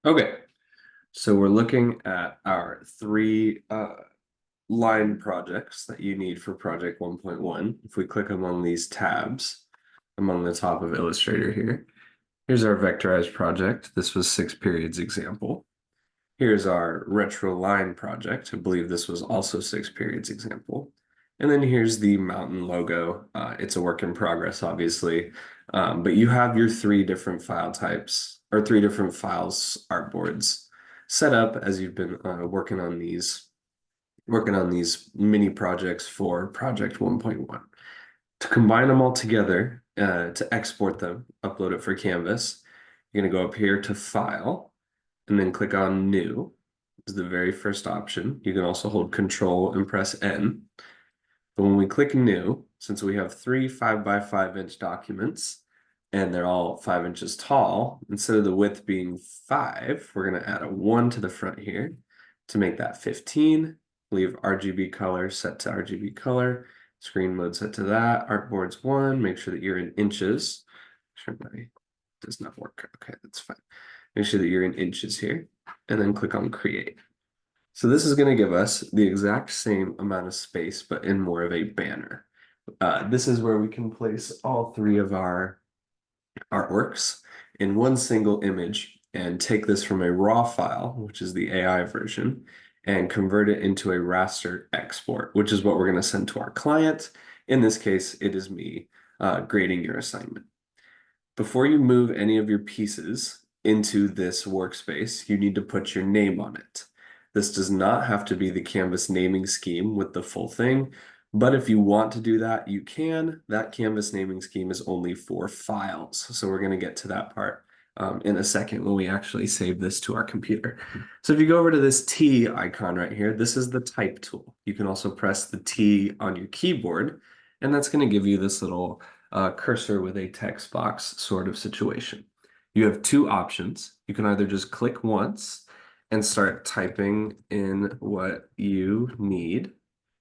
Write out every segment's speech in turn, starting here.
Okay, so we're looking at our three line projects that you need for project 1.1. If we click among these tabs among the top of Illustrator here, here's our vectorized project. This was 6 periods example. Here's our retro line project. I believe this was also 6 periods example. And then here's the mountain logo. It's a work in progress, obviously, but you have your 3 different file types or 3 different files artboards set up as you've been working on these mini projects for project 1.1. To combine them all together, to export them, upload it for Canvas, you're gonna go up here to File, and then click on New. Is the very first option. You can also hold Control and press N. But when we click New, since we have 3 5 by 5 inch documents, and they're all 5 inches tall, instead of the width being 5, we're going to add a 1 to the front here to make that 15. Leave RGB color set to RGB color, screen mode set to that, artboards 1, make sure that you're in inches. Sure, my does not work. Okay, that's fine. Make sure that you're in inches here, and then click on Create. So this is going to give us the exact same amount of space, but in more of a banner. This is where we can place all 3 of our artworks in one single image and take this from a raw file, which is the AI version, and convert it into a raster export, which is what we're going to send to our client. In this case, it is me grading your assignment. Before you move any of your pieces into this workspace, you need to put your name on it. This does not have to be the Canvas naming scheme with the full thing, but if you want to do that, you can. That Canvas naming scheme is only for files. So we're going to get to that part in a second when we actually save this to our computer. So if you go over to this T icon right here, this is the type tool. You can also press the T on your keyboard, and that's going to give you this little cursor with a text box sort of situation. You have 2 options. You can either just click once and start typing in what you need,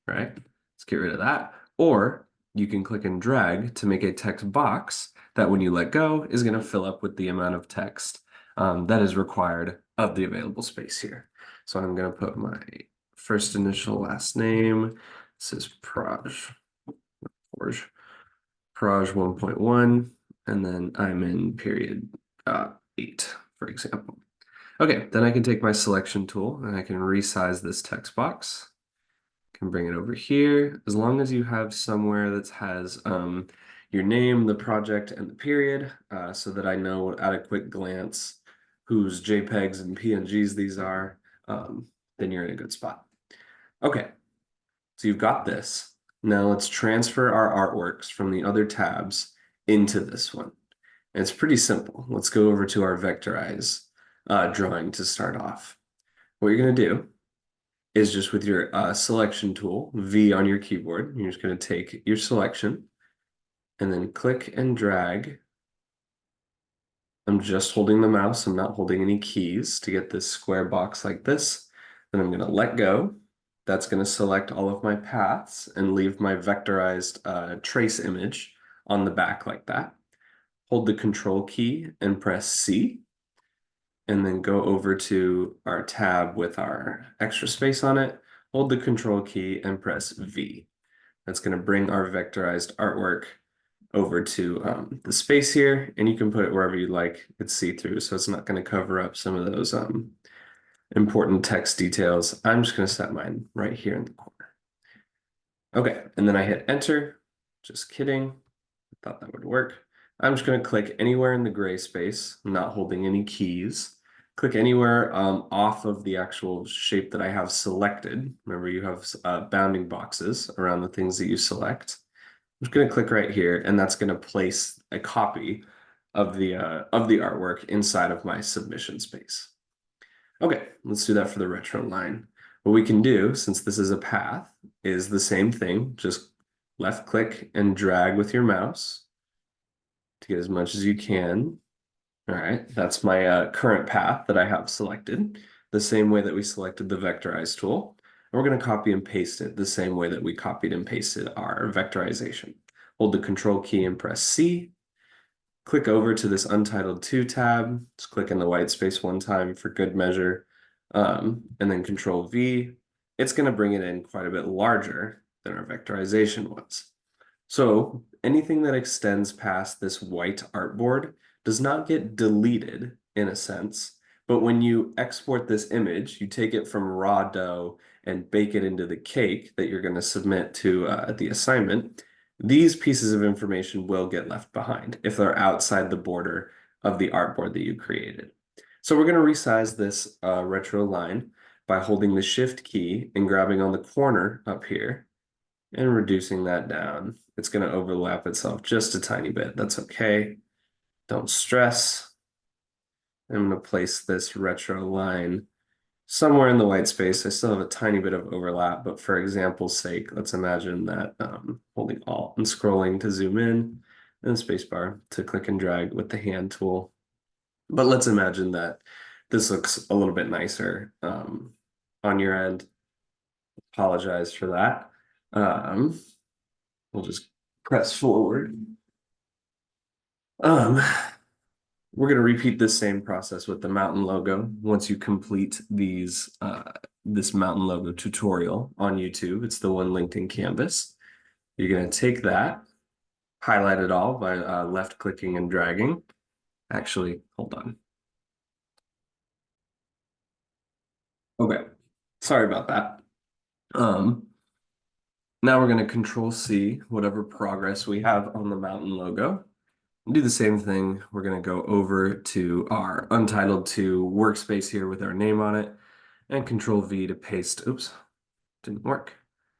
right? Let's get rid of that. Or you can click and drag to make a text box that when you let go is going to fill up with the amount of text that is required of the available space here. So I'm going to put my first initial last name. This is PROJ 1.1, and then I'm in period 8, for example. Okay, then I can take my selection tool and I can resize this text box. Can bring it over here. As long as you have somewhere that has your name, the project, and the period, so that I know at a quick glance whose JPEGs and PNGs these are, then you're in a good spot. Okay, so you've got this. Now let's transfer our artworks from the other tabs into this one. And it's pretty simple. Let's go over to our vectorize drawing to start off. What you're going to do is just with your selection tool, V on your keyboard, you're just going to take your selection and then click and drag. I'm just holding the mouse. I'm not holding any keys to get this square box like this. Then I'm going to let go. That's going to select all of my paths and leave my vectorized trace image on the back like that. Hold the Control key and press C, and then go over to our tab with our extra space on it, hold the Control key and press V. That's going to bring our vectorized artwork over to the space here, and you can put it wherever you like. It's see-through, so it's not going to cover up some of those important text details. I'm just going to set mine right here in the corner. Okay, and then I hit enter. Just kidding. I thought that would work. I'm just going to click anywhere in the gray space. I'm not holding any keys. Click anywhere off of the actual shape that I have selected. Remember, you have bounding boxes around the things that you select. I'm just going to click right here, and that's going to place a copy of the artwork inside of my submission space. Okay, let's do that for the retro line. What we can do, since this is a path, is the same thing. Just left click and drag with your mouse to get as much as you can. All right, that's my current path that I have selected, the same way that we selected the vectorize tool. And we're going to copy and paste it the same way that we copied and pasted our vectorization. Hold the Control key and press C. click over to this Untitled 2 tab, just click in the white space one time for good measure, and then Control V. It's going to bring it in quite a bit larger than our vectorization was. So anything that extends past this white artboard does not get deleted in a sense, but when you export this image, you take it from raw dough and bake it into the cake that you're going to submit to the assignment. These pieces of information will get left behind if they're outside the border of the artboard that you created. So we're going to resize this retro line by holding the Shift key and grabbing on the corner up here and reducing that down. It's going to overlap itself just a tiny bit. That's okay. Don't stress. I'm going to place this retro line somewhere in the white space. I still have a tiny bit of overlap, but for example's sake, let's imagine that holding Alt and scrolling to zoom in and spacebar to click and drag with the hand tool. But let's imagine that this looks a little bit nicer on your end. Apologize for that. We'll just press forward. We're going to repeat this same process with the mountain logo. Once you complete these, this mountain logo tutorial on YouTube, it's the one linked in Canvas. You're going to take that, highlight it all by left clicking and dragging. Actually, hold on. Okay, sorry about that. Now we're going to Control C whatever progress we have on the mountain logo. Do the same thing. We're going to go over to our Untitled 2 workspace here with our name on it and Control V to paste. Oops, didn't work.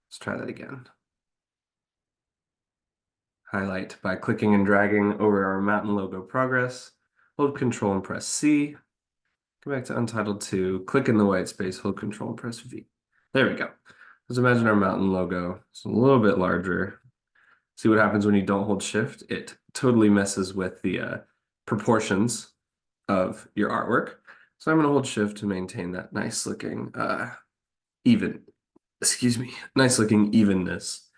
Let's try that again. Highlight by clicking and dragging over our mountain logo progress. Hold Control and press C. Go back to Untitled 2, click in the white space, hold Control and press V. There we go. Let's imagine our mountain logo. It's a little bit larger. See what happens when you don't hold Shift? It totally messes with the proportions of your artwork. So I'm going to hold Shift to maintain that nice looking nice looking evenness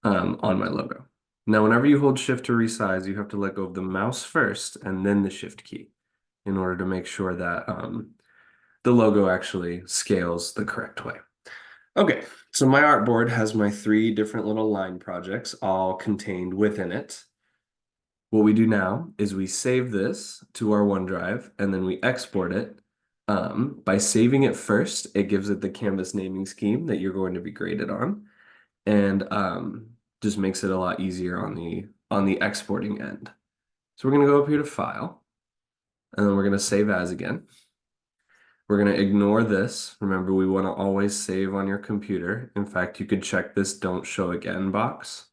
on my logo. Now, whenever you hold Shift to resize, you have to let go of the mouse first and then the Shift key in order to make sure that the logo actually scales the correct way. Okay, so my artboard has my 3 different little line projects all contained within it. What we do now is we save this to our OneDrive and then we export it. By saving it first, it gives it the Canvas naming scheme that you're going to be graded on, and just makes it a lot easier on the exporting end. So we're going to go up here to File, and then we're going to Save As again. We're going to ignore this. Remember, we want to always save on your computer. In fact, you could check this Don't Show Again box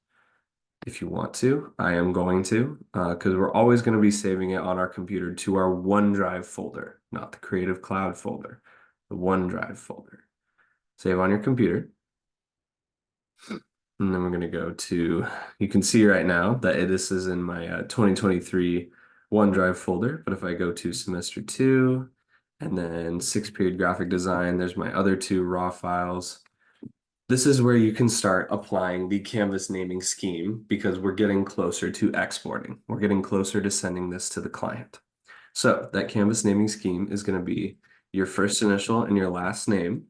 if you want to. I am going to, because we're always going to be saving it on our computer to our OneDrive folder, not the Creative Cloud folder, the OneDrive folder. Save on your computer. And then we're going to go to, you can see right now that this is in my 2023 OneDrive folder. But if I go to semester 2 and then 6th period graphic design, there's my other 2 raw files. This is where you can start applying the Canvas naming scheme because we're getting closer to exporting. We're getting closer to sending this to the client. So that Canvas naming scheme is going to be your first initial and your last name,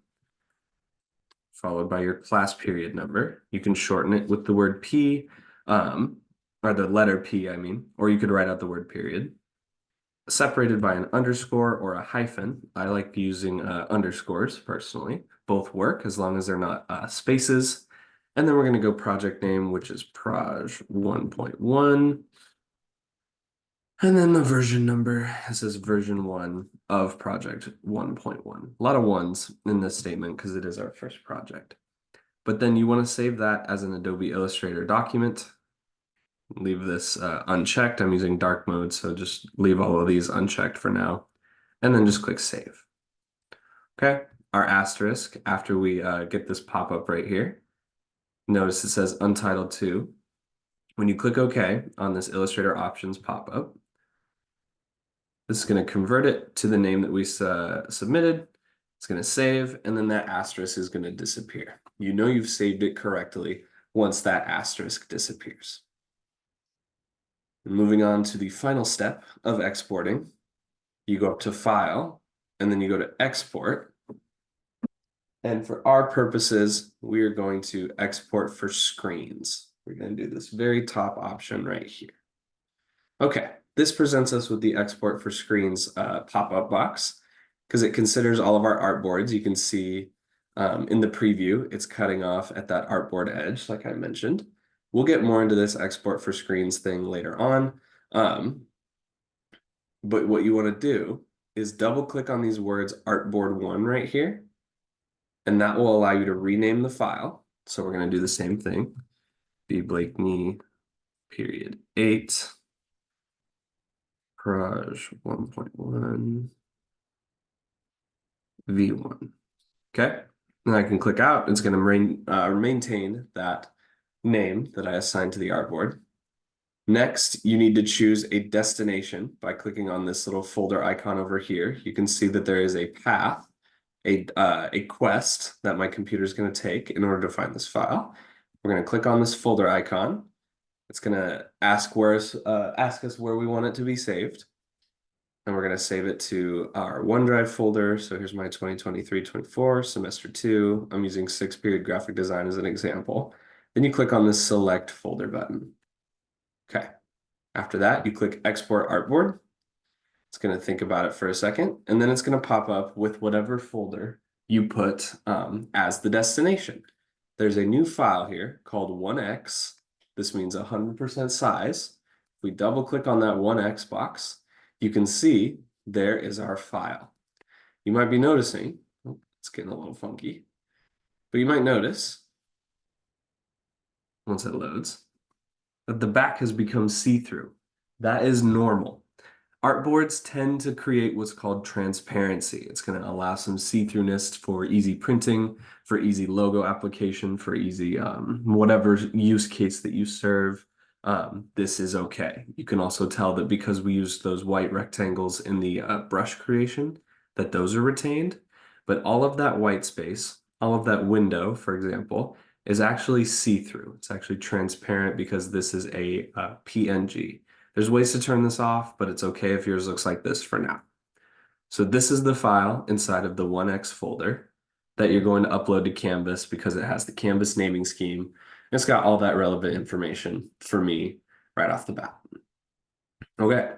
followed by your class period number. You can shorten it with the word P, or the letter P, I mean, or you could write out the word period. Separated by an underscore or a hyphen. I like using underscores personally. Both work as long as they're not spaces. And then we're going to go project name, which is PROJ1.1. And then the version number, it says version 1 of project 1.1. A lot of ones in this statement because it is our first project. But then you want to save that as an Adobe Illustrator document. Leave this unchecked. I'm using dark mode, so just leave all of these unchecked for now. And then just click Save. Okay, our asterisk, after we get this pop-up right here, notice it says Untitled 2. When you click OK on this Illustrator Options pop-up, this is going to convert it to the name that we submitted. It's going to save, and then that asterisk is going to disappear. You know you've saved it correctly once that asterisk disappears. Moving on to the final step of exporting, you go up to File, and then you go to Export. And for our purposes, we are going to export for screens. We're going to do this very top option right here. Okay, this presents us with the export for screens pop-up box because it considers all of our artboards. You can see in the preview, it's cutting off at that artboard edge, like I mentioned. We'll get more into this export for screens thing later on. But what you want to do is double click on these words artboard1 right here, and that will allow you to rename the file. So we're going to do the same thing. B Blakeney period 8 PROJ1.1 V1. Okay, and I can click out. It's going to maintain that name that I assigned to the artboard. Next, you need to choose a destination by clicking on this little folder icon over here. You can see that there is a path, a quest that my computer is going to take in order to find this file. We're going to click on this folder icon. It's going to ask us where we want it to be saved. And we're going to save it to our OneDrive folder. So here's my 2023-24 semester 2. I'm using 6th period graphic design as an example. Then you click on this select folder button. Okay. After that, you click export artboard. It's going to think about it for a second, and then it's going to pop up with whatever folder you put as the destination. There's a new file here called 1x. This means 100% size. If we double click on that 1x box, you can see there is our file. You might be noticing, oh, it's getting a little funky, but you might notice once it loads that the back has become see-through. That is normal. Artboards tend to create what's called transparency. It's going to allow some see-throughness for easy printing, for easy logo application, for easy whatever use case that you serve. This is okay. You can also tell that because we used those white rectangles in the brush creation, that those are retained. But all of that white space, all of that window, for example, is actually see-through. It's actually transparent because this is a PNG. There's ways to turn this off, but it's okay if yours looks like this for now. So this is the file inside of the 1x folder that you're going to upload to Canvas because it has the Canvas naming scheme. It's got all that relevant information for me right off the bat. Okay,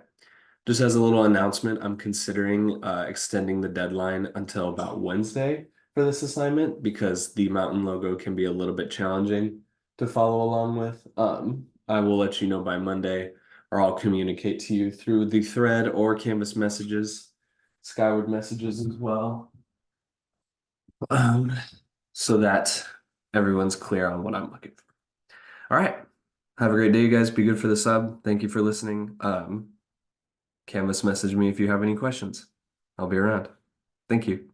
just as a little announcement, I'm considering extending the deadline until about Wednesday for this assignment because the mountain logo can be a little bit challenging to follow along with. I will let you know by Monday, or I'll communicate to you through the thread or Canvas messages, Skyward messages as well, so that everyone's clear on what I'm looking for. All right, have a great day, you guys. Be good for the sub. Thank you for listening. Canvas message me if you have any questions. I'll be around. Thank you.